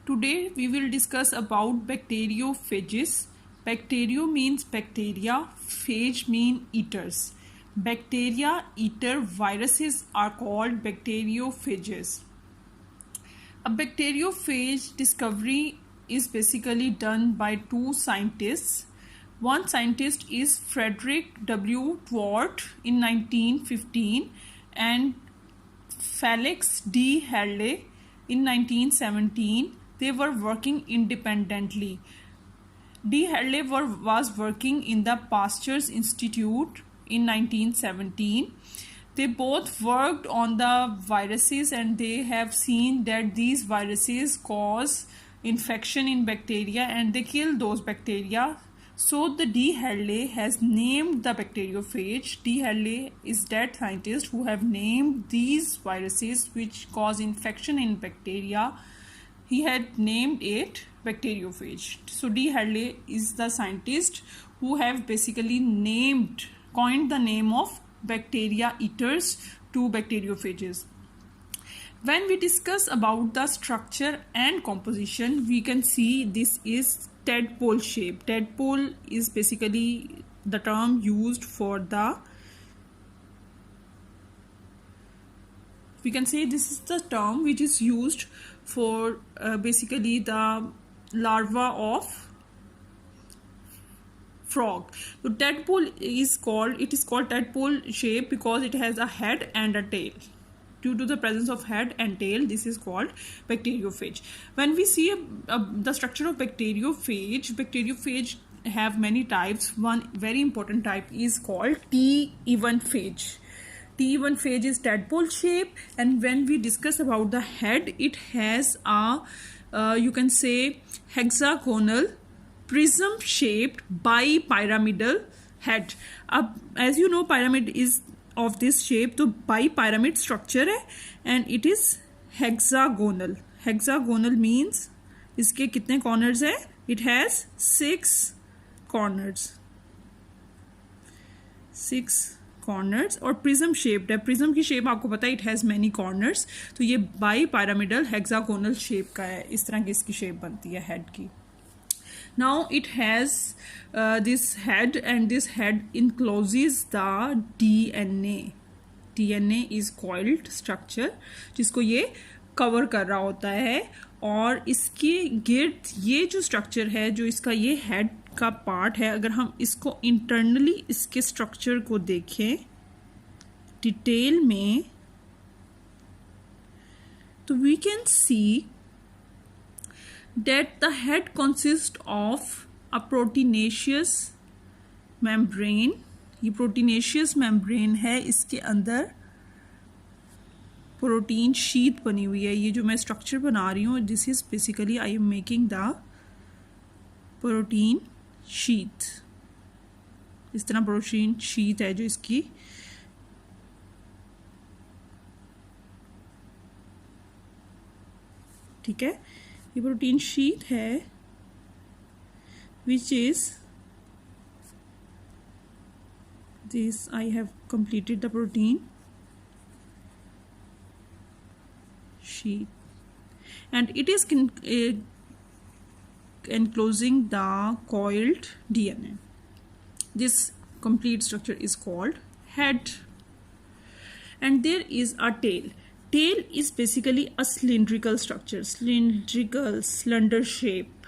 Today we will discuss about bacteriophages. Bacterio means bacteria, phage mean eaters. Bacteria eater viruses are called bacteriophages. A bacteriophage discovery is basically done by two scientists. One scientist is Frederick W. Dwart in 1915 and Felix D. Herle in 1917. They were working independently. D. Herle was working in the Pasteur's Institute in 1917. They both worked on the viruses and they have seen that these viruses cause infection in bacteria and they kill those bacteria. So the D. Herle has named the bacteriophage. D. Herle is that scientist who have named these viruses which cause infection in bacteria. He had named it bacteriophage. So D. Herle is the scientist who have basically coined the name of bacteria eaters to bacteriophages. When we discuss about the structure and composition, we can see this is tadpole shape. Tadpole is basically the term used for we can say this is the term which is used for basically the larva of frog. So tadpole is called tadpole shape because it has a head and a tail. Due to the presence of head and tail, this is called bacteriophage. When we see the structure of bacteriophage have many types. One very important type is called T1 phage. T1 phage is tadpole shape, and when we discuss about the head, it has a you can say hexagonal prism shaped bipyramidal head. As you know, pyramid is of this shape, तो bipyramid structure है and it is hexagonal. Hexagonal means इसके कितने corners है? It has 6 corners. 6 corners और prism shaped है. Prism की shape आपको पता है, it has many corners. तो ये bipyramidal hexagonal shape का है. इस तरह की इसकी shape बनती है head की. Now it has this head and this head encloses the DNA. DNA is coiled structure जिसको ये cover कर रहा होता है और इसके गिर्द ये जो structure है, जो इसका ये head का part है, अगर हम इसको internally इसके structure को देखें detail में तो we can see that the head consists of a proteinaceous membrane. ये proteinaceous membrane है, इसके अंदर protein sheath बनी हुई है. ये जो मैं structure बना रही हूँ, this is basically I am making the protein sheath. इस तरह protein sheath है जो इसकी ठीक है. ये प्रोटीन शीट है which is this. I have completed the protein sheet and it is enclosing the coiled DNA. This complete structure is called head and there is a tail. Tail is basically a cylindrical structure, slender shape,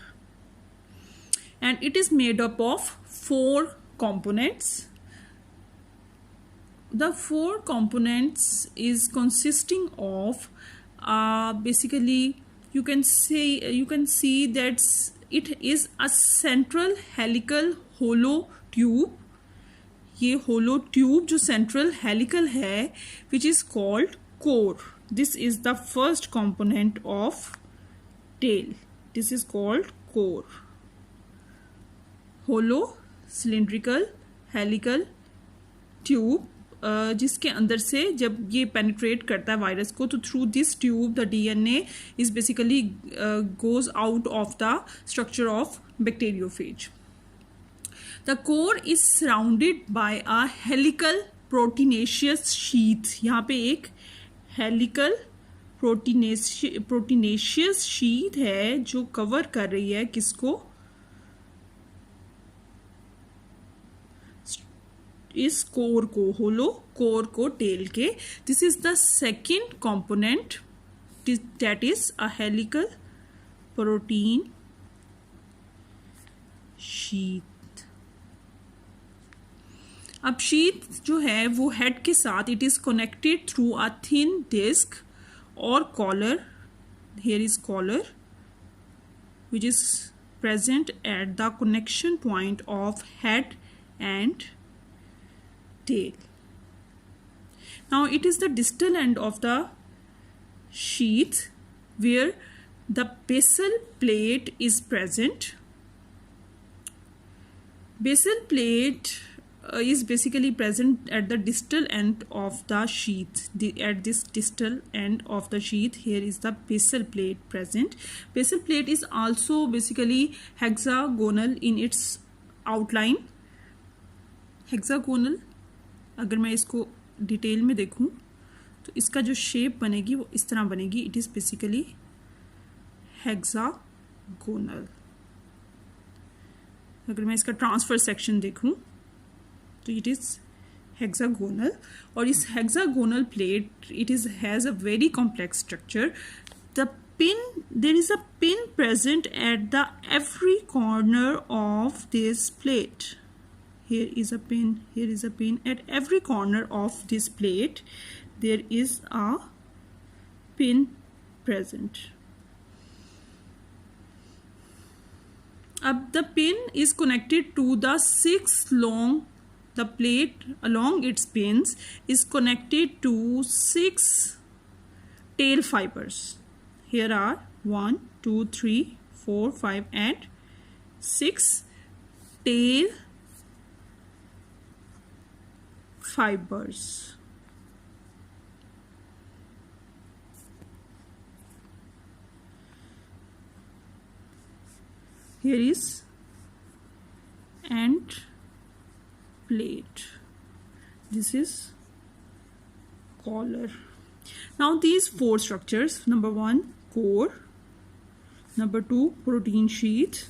and it is made up of 4 components. The 4 components is consisting of basically you can see that it is a central helical hollow tube. ये hollow tube जो central helical है, which is called core. This is the first component of tail. This is called core. Hollow cylindrical helical tube जिसके अंदर से जब ये penetrate करता है वायरस को, तो through this tube the DNA is basically goes out of the structure of bacteriophage. The core is surrounded by a helical proteinaceous sheath. यहाँ पे एक हेलिकल प्रोटीनेशियस शीथ है जो कवर कर रही है किसको, इस कोर को, होलो कोर को टेल के. This is the second component, that is a helical protein sheath. अब शीथ जो है वो हेड के साथ, it is connected through a thin disc or collar. Here is collar which is present at the connection point of head and tail. Now it is the distal end of the sheath where the basal plate is present. Basal plate is basically present at the distal end of the sheath. At this distal end of the sheath, here is the basal plate present. Basal plate is also basically hexagonal in its outline. Hexagonal, अगर मैं इसको detail में देखूं तो इसका जो shape बनेगी वो इस तरह बनेगी. It is basically hexagonal. अगर मैं इसका ट्रांसफर सेक्शन देखूं तो इट इज हेक्सागोनल. और इस hexagonal plate it is has a very complex structure. The pin, there is a pin present at the every corner of this plate. Here is a pin, here is a pin. At every corner of this plate there is a pin present. The pin is connected to the the plate along its pins is connected to 6 tail fibers. Here are 1, 2, 3, 4, 5 and 6 tail fibers. Here is end plate. This is collar. Now these 4 structures, number 1 core, number 2 protein sheath,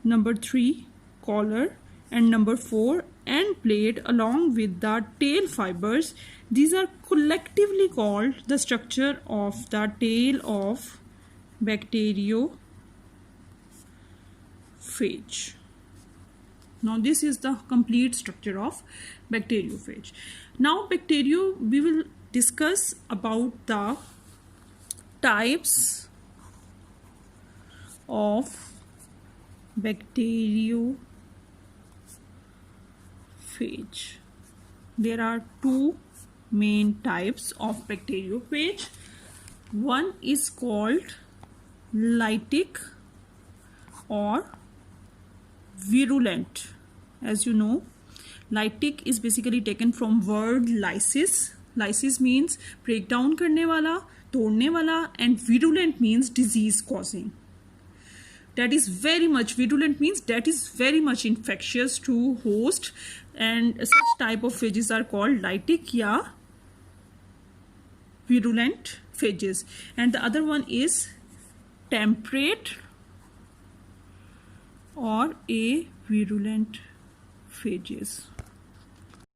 number 3 collar, and number 4 end plate along with the tail fibers, these are collectively called the structure of the tail of bacteriophage. Now this is the complete structure of bacteriophage. Now we will discuss about the types of bacteriophage. There are 2 main types of bacteriophage. One is called lytic or virulent. As you know, lytic is basically taken from word lysis. Lysis means breakdown करने वाला, तोड़ने वाला, and virulent means disease causing. That is very much, virulent means that is very much infectious to host, and such type of phages are called lytic या virulent phages. And the other one is temperate or avirulent phages.